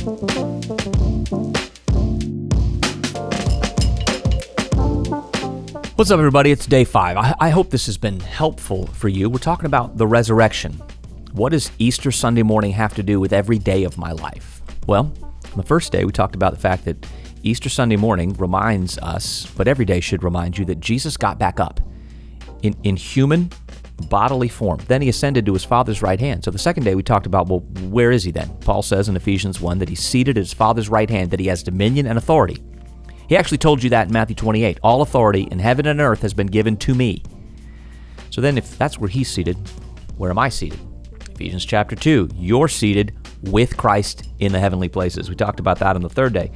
What's up, everybody? It's day 5. I hope this has been helpful for you. We're talking about the resurrection. What does Easter Sunday morning have to do with every day of my life? Well, on the first day, we talked about the fact that Easter Sunday morning reminds us, but every day should remind you, that Jesus got back up in human bodily form. Then he ascended to his Father's right hand. So the second day we talked about, well, where is he then? Paul says in Ephesians 1 that he's seated at his Father's right hand, that he has dominion and authority. He actually told you that in Matthew 28. All authority in heaven and earth has been given to me. So then if that's where he's seated, where am I seated? Ephesians chapter 2, you're seated with Christ in the heavenly places. We talked about that on the third day.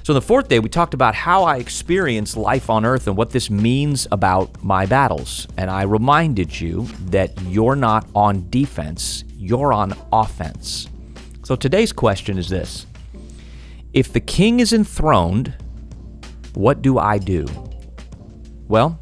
So the fourth day, we talked about how I experience life on earth and what this means about my battles. And I reminded you that you're not on defense, you're on offense. So today's question is this: if the king is enthroned, what do I do? Well,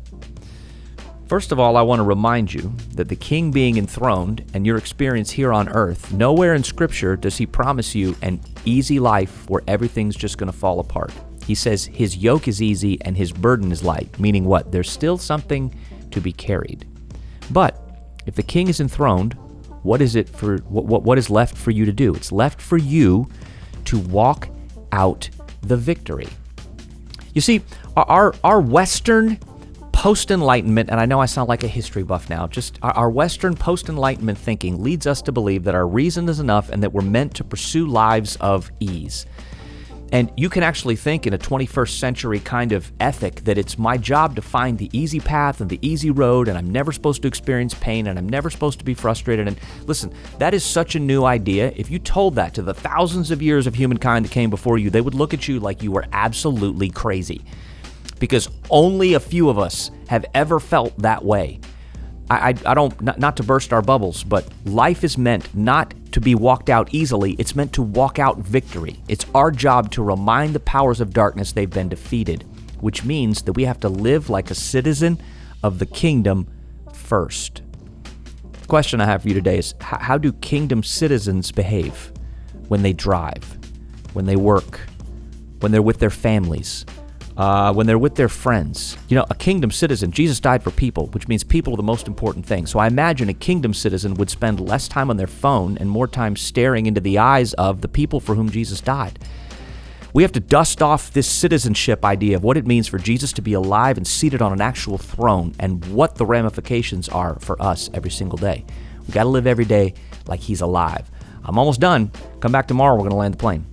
first of all, I want to remind you that the king being enthroned and your experience here on earth, nowhere in Scripture does he promise you an easy life where everything's just going to fall apart. He says his yoke is easy and his burden is light, meaning what? There's still something to be carried. But if the king is enthroned, what is left for you to do? It's left for you to walk out the victory. You see, our Western post-Enlightenment, and I know I sound like a history buff now, just our Western post-Enlightenment thinking leads us to believe that our reason is enough and that we're meant to pursue lives of ease. And you can actually think in a 21st century kind of ethic that it's my job to find the easy path and the easy road, and I'm never supposed to experience pain, and I'm never supposed to be frustrated. And listen, that is such a new idea. If you told that to the thousands of years of humankind that came before you, they would look at you like you were absolutely crazy, because only a few of us have ever felt that way. I don't, not to burst our bubbles, but life is meant not to be walked out easily. It's meant to walk out victory. It's our job to remind the powers of darkness they've been defeated, which means that we have to live like a citizen of the kingdom first. The question I have for you today is, how do kingdom citizens behave when they drive, when they work, when they're with their families, when they're with their friends? You know, a kingdom citizen, Jesus died for people, which means people are the most important thing. So I imagine a kingdom citizen would spend less time on their phone and more time staring into the eyes of the people for whom Jesus died. We have to dust off this citizenship idea of what it means for Jesus to be alive and seated on an actual throne and what the ramifications are for us every single day. We got to live every day like he's alive. I'm almost done. Come back tomorrow. We're going to land the plane.